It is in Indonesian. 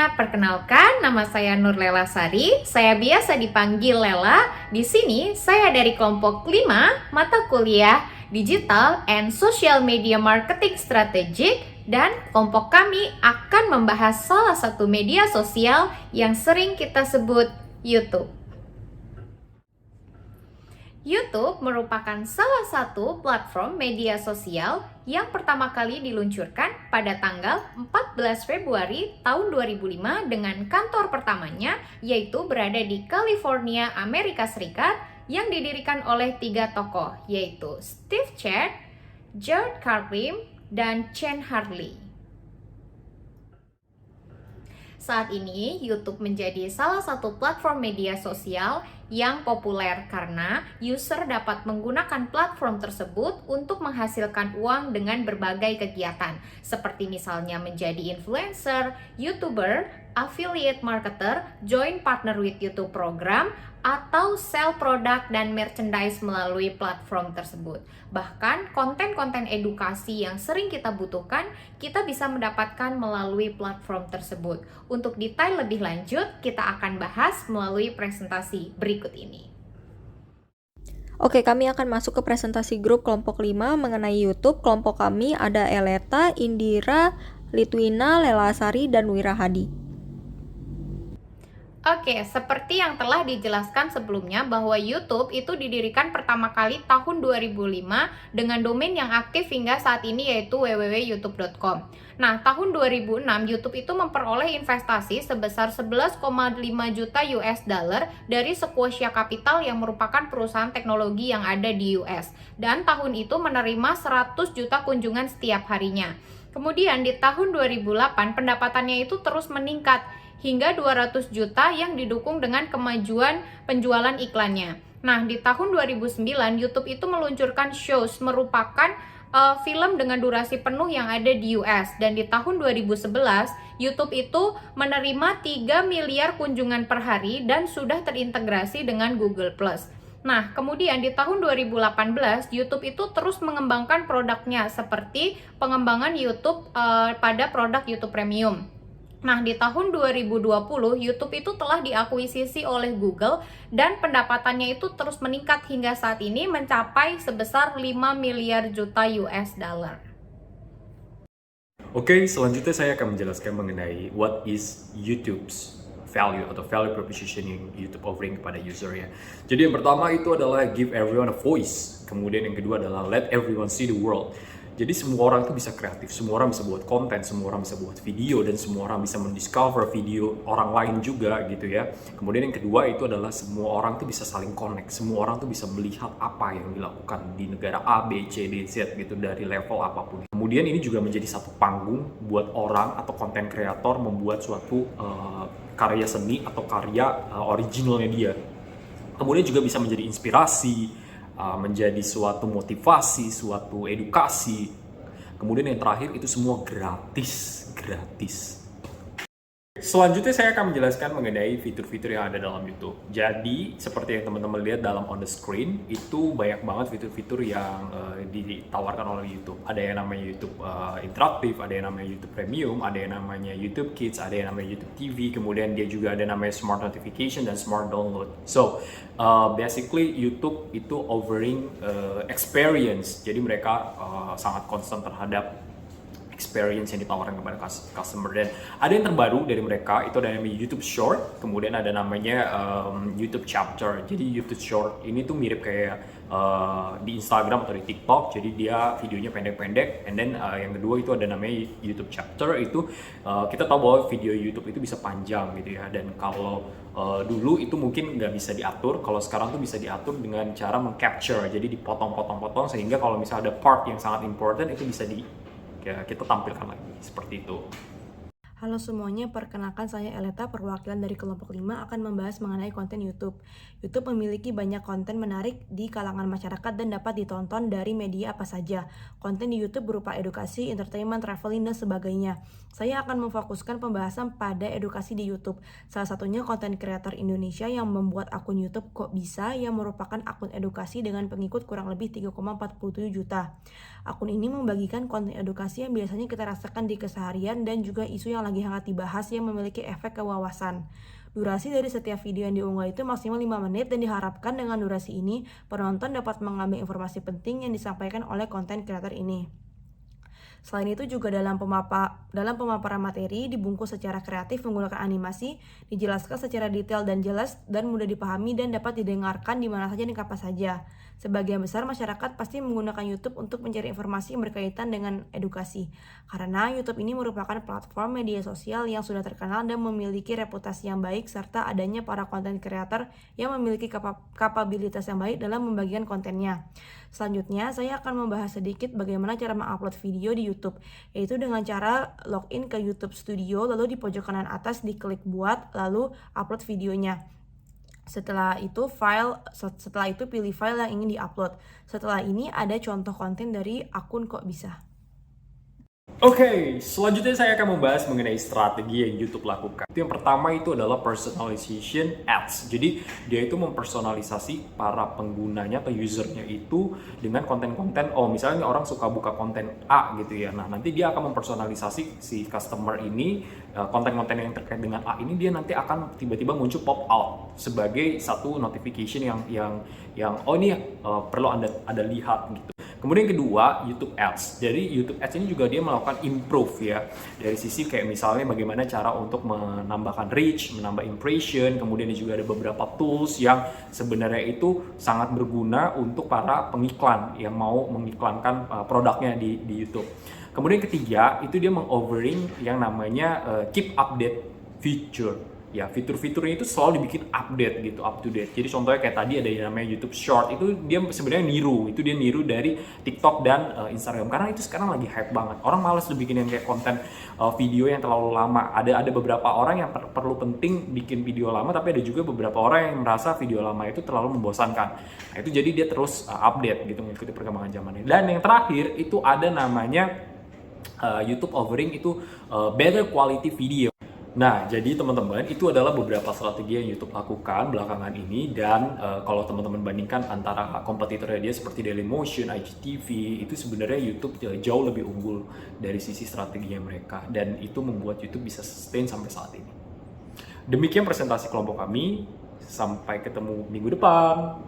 semuanya, perkenalkan nama saya Nur Lela Sari. Saya biasa dipanggil Lela. Di sini saya dari kelompok 5 mata kuliah Digital and Social Media Marketing Strategic, dan kelompok kami akan membahas salah satu media sosial yang sering kita sebut YouTube. YouTube merupakan salah satu platform media sosial yang pertama kali diluncurkan pada tanggal 14 Februari tahun 2005 dengan kantor pertamanya yaitu berada di California, Amerika Serikat, yang didirikan oleh 3 tokoh yaitu Steve Chad, Jared Carlin, dan Chen Hartley. Saat ini, YouTube menjadi salah satu platform media sosial yang populer karena user dapat menggunakan platform tersebut untuk menghasilkan uang dengan berbagai kegiatan, seperti misalnya menjadi influencer, YouTuber, affiliate marketer, join partner with YouTube program, atau sell produk dan merchandise melalui platform tersebut. Bahkan konten-konten edukasi yang sering kita butuhkan, kita bisa mendapatkan melalui platform tersebut. Untuk detail lebih lanjut, kita akan bahas melalui presentasi berikut ini. Oke, kami akan masuk ke presentasi grup kelompok 5 mengenai YouTube. Kelompok kami ada Eleta, Indira, Litwina, Lela Sari, dan Wira Hadi. Oke, seperti yang telah dijelaskan sebelumnya bahwa YouTube itu didirikan pertama kali tahun 2005 dengan domain yang aktif hingga saat ini yaitu www.youtube.com. Nah, tahun 2006 YouTube itu memperoleh investasi sebesar 11,5 juta US dollar dari Sequoia Capital yang merupakan perusahaan teknologi yang ada di US. Dan tahun itu menerima 100 juta kunjungan setiap harinya. Kemudian di tahun 2008 pendapatannya itu terus meningkat hingga 200 juta yang didukung dengan kemajuan penjualan iklannya. Nah, di tahun 2009 YouTube itu meluncurkan Shows, merupakan film dengan durasi penuh yang ada di US, dan di tahun 2011 YouTube itu menerima 3 miliar kunjungan per hari dan sudah terintegrasi dengan Google+. Nah, kemudian di tahun 2018 YouTube itu terus mengembangkan produknya seperti pengembangan YouTube pada produk YouTube Premium. Nah, di tahun 2020, YouTube itu telah diakuisisi oleh Google dan pendapatannya itu terus meningkat hingga saat ini mencapai sebesar 5 miliar juta US dollar. Oke, selanjutnya saya akan menjelaskan mengenai what is YouTube's value atau value proposition yang YouTube offering kepada user ya. Jadi yang pertama itu adalah give everyone a voice. Kemudian yang kedua adalah let everyone see the world. Jadi semua orang itu bisa kreatif, semua orang bisa buat konten, semua orang bisa buat video, dan semua orang bisa mendiscover video orang lain juga gitu ya. Kemudian yang kedua itu adalah semua orang tuh bisa saling connect, semua orang tuh bisa melihat apa yang dilakukan di negara A, B, C, D, Z gitu dari level apapun. Kemudian ini juga menjadi satu panggung buat orang atau konten kreator membuat suatu karya seni atau karya originalnya dia. Kemudian juga bisa menjadi inspirasi, menjadi suatu motivasi, suatu edukasi. Kemudian yang terakhir itu semua gratis. Selanjutnya saya akan menjelaskan mengenai fitur-fitur yang ada dalam YouTube. Jadi seperti yang teman-teman lihat dalam on the screen, itu banyak banget fitur-fitur yang ditawarkan oleh YouTube. Ada yang namanya YouTube interaktif, ada yang namanya YouTube Premium, ada yang namanya YouTube Kids, ada yang namanya YouTube TV, kemudian dia juga ada namanya Smart Notification dan Smart Download. So basically YouTube itu offering experience. Jadi mereka sangat concern terhadap experience yang ditawarkan kepada customer, dan ada yang terbaru dari mereka itu ada namanya YouTube Short, kemudian ada namanya YouTube Chapter. Jadi YouTube Short ini tuh mirip kayak di Instagram atau di TikTok, jadi dia videonya pendek-pendek, and then yang kedua itu ada namanya YouTube Chapter. Itu kita tahu bahwa video YouTube itu bisa panjang gitu ya, dan kalau dulu itu mungkin nggak bisa diatur, kalau sekarang tuh bisa diatur dengan cara meng-capture, jadi dipotong-potong-potong sehingga kalau misalnya ada part yang sangat important itu bisa kita tampilkan lagi seperti itu. Halo semuanya, perkenalkan saya Eleta, perwakilan dari kelompok 5 akan membahas mengenai konten YouTube. YouTube memiliki banyak konten menarik di kalangan masyarakat dan dapat ditonton dari media apa saja. Konten di YouTube berupa edukasi, entertainment, traveling, dan sebagainya. Saya akan memfokuskan pembahasan pada edukasi di YouTube. Salah satunya konten kreator Indonesia yang membuat akun YouTube Kok Bisa, yang merupakan akun edukasi dengan pengikut kurang lebih 3,47 juta. Akun ini membagikan konten edukasi yang biasanya kita rasakan di keseharian dan juga isu yang yang lagi hangat dibahas yang memiliki efek kewawasan. Durasi dari setiap video yang diunggah itu maksimal 5 menit dan diharapkan dengan durasi ini, penonton dapat mengambil informasi penting yang disampaikan oleh konten kreator ini. Selain itu juga dalam pemaparan materi dibungkus secara kreatif menggunakan animasi, dijelaskan secara detail dan jelas dan mudah dipahami dan dapat didengarkan di mana saja dan kapan saja. Sebagian besar masyarakat pasti menggunakan YouTube untuk mencari informasi yang berkaitan dengan edukasi. Karena YouTube ini merupakan platform media sosial yang sudah terkenal dan memiliki reputasi yang baik serta adanya para konten kreator yang memiliki kapabilitas yang baik dalam membagikan kontennya. Selanjutnya, saya akan membahas sedikit bagaimana cara mengupload video di YouTube, yaitu dengan cara login ke YouTube Studio, lalu di pojok kanan atas diklik buat, lalu upload videonya. Setelah itu pilih file yang ingin diupload. Setelah ini ada contoh konten dari akun Kok Bisa. Oke, selanjutnya saya akan membahas mengenai strategi yang YouTube lakukan. Yang pertama itu adalah personalization ads. Jadi dia itu mempersonalisasi para penggunanya atau usernya itu dengan konten-konten. Oh, misalnya orang suka buka konten A gitu ya. Nah, nanti dia akan mempersonalisasi si customer ini konten-konten yang terkait dengan A ini dia nanti akan tiba-tiba muncul pop out sebagai satu notification yang oh ini perlu Anda lihat gitu. Kemudian yang kedua, YouTube Ads. Jadi YouTube Ads ini juga dia melakukan improve ya. Dari sisi kayak misalnya bagaimana cara untuk menambahkan reach, menambah impression, kemudian juga ada beberapa tools yang sebenarnya itu sangat berguna untuk para pengiklan yang mau mengiklankan produknya di YouTube. Kemudian yang ketiga, itu dia meng-offering yang namanya keep update feature. Ya, fitur-fiturnya itu selalu dibikin update gitu, up to date. Jadi contohnya kayak tadi ada yang namanya YouTube Short, itu dia sebenarnya niru dari TikTok dan Instagram karena itu sekarang lagi hype banget. Orang malas bikin yang kayak konten video yang terlalu lama. Ada beberapa orang yang perlu penting bikin video lama, tapi ada juga beberapa orang yang merasa video lama itu terlalu membosankan. Nah, itu jadi dia terus update gitu mengikuti perkembangan zamannya. Dan yang terakhir itu ada namanya YouTube offering itu better quality video. Nah, jadi teman-teman, itu adalah beberapa strategi yang YouTube lakukan belakangan ini dan kalau teman-teman bandingkan antara kompetitornya dia seperti Dailymotion, IGTV, itu sebenarnya YouTube jauh lebih unggul dari sisi strateginya mereka dan itu membuat YouTube bisa sustain sampai saat ini. Demikian presentasi kelompok kami, sampai ketemu minggu depan.